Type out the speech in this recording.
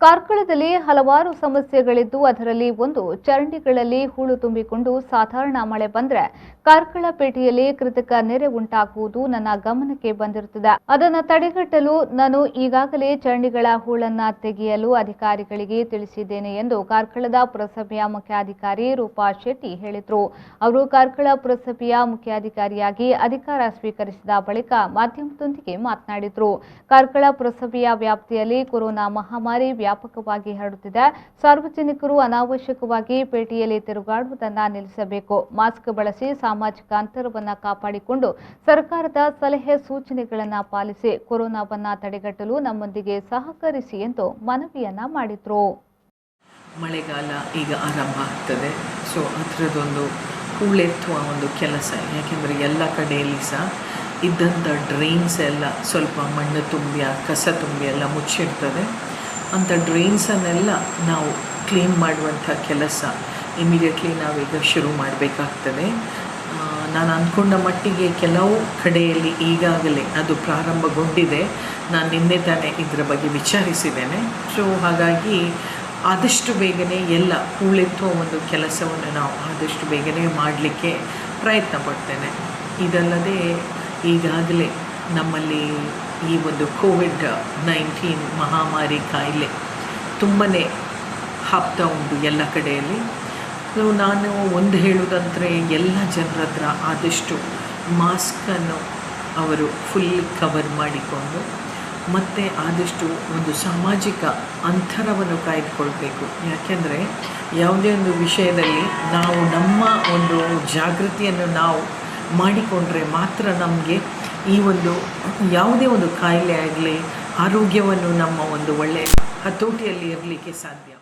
ಕಾರ್ಕಳದಲ್ಲಿ ಹಲವಾರು ಸಮಸ್ಯೆಗಳಿದ್ದು ಅದರಲ್ಲಿ ಒಂದು ಚರಂಡಿಗಳಲ್ಲಿ ಹೂಳು ತುಂಬಿಕೊಂಡು ಸಾಧಾರಣ ಮಳೆ ಬಂದ್ರೆ ಕಾರ್ಕಳಪೇಟೆಯಲ್ಲಿ ಕೃತಕ ನೆರೆ ಉಂಟಾಗುವುದು ನನ್ನ ಗಮನಕ್ಕೆ ಬಂದಿರುತ್ತದೆ. ಅದನ್ನು ತಡೆಗಟ್ಟಲು ನಾನು ಈಗಾಗಲೇ ಚರಂಡಿಗಳ ಹೂಳನ್ನ ತೆಗೆಯಲು ಅಧಿಕಾರಿಗಳಿಗೆ ತಿಳಿಸಿದ್ದೇನೆ ಎಂದು ಕಾರ್ಕಳದ ಪುರಸಭೆಯ ಮುಖ್ಯಾಧಿಕಾರಿ ರೂಪಾ ಶೆಟ್ಟಿ ಹೇಳಿದರು. ಅವರು ಕಾರ್ಕಳ ಪುರಸಭೆಯ ಮುಖ್ಯಾಧಿಕಾರಿಯಾಗಿ ಅಧಿಕಾರ ಸ್ವೀಕರಿಸಿದ ಬಳಿಕ ಮಾಧ್ಯಮದೊಂದಿಗೆ ಮಾತನಾಡಿದರು. ಕಾರ್ಕಳ ಪುರಸಭೆಯ ವ್ಯಾಪ್ತಿಯಲ್ಲಿ ಕೊರೋನಾ ಮಹಾಮಾರಿ ವ್ಯಾಪಕವಾಗಿ ಹರಡುತ್ತಿದೆ. ಸಾರ್ವಜನಿಕರು ಅನಾವಶ್ಯಕವಾಗಿ ಪೇಟೆಯಲ್ಲಿ ತಿರುಗಾಡುವುದನ್ನು ನಿಲ್ಲಿಸಬೇಕು. ಮಾಸ್ಕ್ ಬಳಸಿ ಸಾಮಾಜಿಕ ಅಂತರವನ್ನು ಕಾಪಾಡಿಕೊಂಡು ಸರ್ಕಾರದ ಸಲಹೆ ಸೂಚನೆಗಳನ್ನು ಪಾಲಿಸಿ ಕೊರೋನಾವನ್ನು ತಡೆಗಟ್ಟಲು ನಮ್ಮೊಂದಿಗೆ ಸಹಕರಿಸಿ ಎಂದು ಮನವಿಯನ್ನ ಮಾಡಿದರು. ಮಳೆಗಾಲ ಈಗ ಆರಂಭ ಆಗ್ತದೆ. ಸೊ ಅದರದೊಂದು ಹೂಳೆತ್ತುವ ಒಂದು ಕೆಲಸ, ಯಾಕೆಂದರೆ ಎಲ್ಲ ಕಡೆಯಲ್ಲಿ ಸಹ ಇದ್ದಂಥ ಡ್ರೈನ್ಸ್ ಎಲ್ಲ ಸ್ವಲ್ಪ ಮಣ್ಣು ತುಂಬಿ ಕಸ ತುಂಬಿ ಎಲ್ಲ ಮುಚ್ಚಿರ್ತದೆ. ಅಂಥ ಡ್ರೈನ್ಸನ್ನೆಲ್ಲ ನಾವು ಕ್ಲೀನ್ ಮಾಡುವಂಥ ಕೆಲಸ ಇಮಿಡಿಯೇಟ್ಲಿ ನಾವೀಗ ಶುರು ಮಾಡಬೇಕಾಗ್ತದೆ. ನಾನು ಅಂದ್ಕೊಂಡ ಮಟ್ಟಿಗೆ ಕೆಲವು ಕಡೆಯಲ್ಲಿ ಈಗಾಗಲೇ ಅದು ಪ್ರಾರಂಭಗೊಂಡಿದೆ. ನಾನು ನಿನ್ನೆ ತಾನೇ ಇದರ ಬಗ್ಗೆ ವಿಚಾರಿಸಿದ್ದೇನೆ. ಸೊ ಹಾಗಾಗಿ ಆದಷ್ಟು ಬೇಗನೆ ಎಲ್ಲ ಹೂಳೆತ್ತುವ ಒಂದು ಕೆಲಸವನ್ನು ನಾವು ಆದಷ್ಟು ಬೇಗನೆ ಮಾಡಲಿಕ್ಕೆ ಪ್ರಯತ್ನ ಪಡ್ತೇನೆ. ಇದಲ್ಲದೆ ಈಗಾಗಲೇ ನಮ್ಮಲ್ಲಿ ಈ ಒಂದು ಕೋವಿಡ್-19 ಮಹಾಮಾರಿ ಕಾಯಿಲೆ ತುಂಬಾ ಹಬ್ತಾ ಉಂಟು ಎಲ್ಲ ಕಡೆಯಲ್ಲಿ. ನಾನು ಒಂದು ಹೇಳುವುದಂದರೆ ಎಲ್ಲ ಜನರ ಹತ್ರ ಆದಷ್ಟು ಮಾಸ್ಕನ್ನು ಅವರು ಫುಲ್ ಕವರ್ ಮಾಡಿಕೊಂಡು ಮತ್ತು ಆದಷ್ಟು ಒಂದು ಸಾಮಾಜಿಕ ಅಂತರವನ್ನು ಕಾಯ್ದುಕೊಳ್ಬೇಕು. ಯಾಕೆಂದರೆ ಯಾವುದೇ ಒಂದು ವಿಷಯದಲ್ಲಿ ನಾವು ನಮ್ಮ ಒಂದು ಜಾಗೃತಿಯನ್ನು ನಾವು ಮಾಡಿಕೊಂಡ್ರೆ ಮಾತ್ರ ನಮಗೆ ಈ ಒಂದು ಯಾವುದೇ ಒಂದು ಕಾಯಿಲೆ ಆಗಲಿ ಆರೋಗ್ಯವನ್ನು ನಮ್ಮ ಒಂದು ಒಳ್ಳೆಯ ಹತೋಟಿಯಲ್ಲಿ ಇರಲಿಕ್ಕೆ ಸಾಧ್ಯ.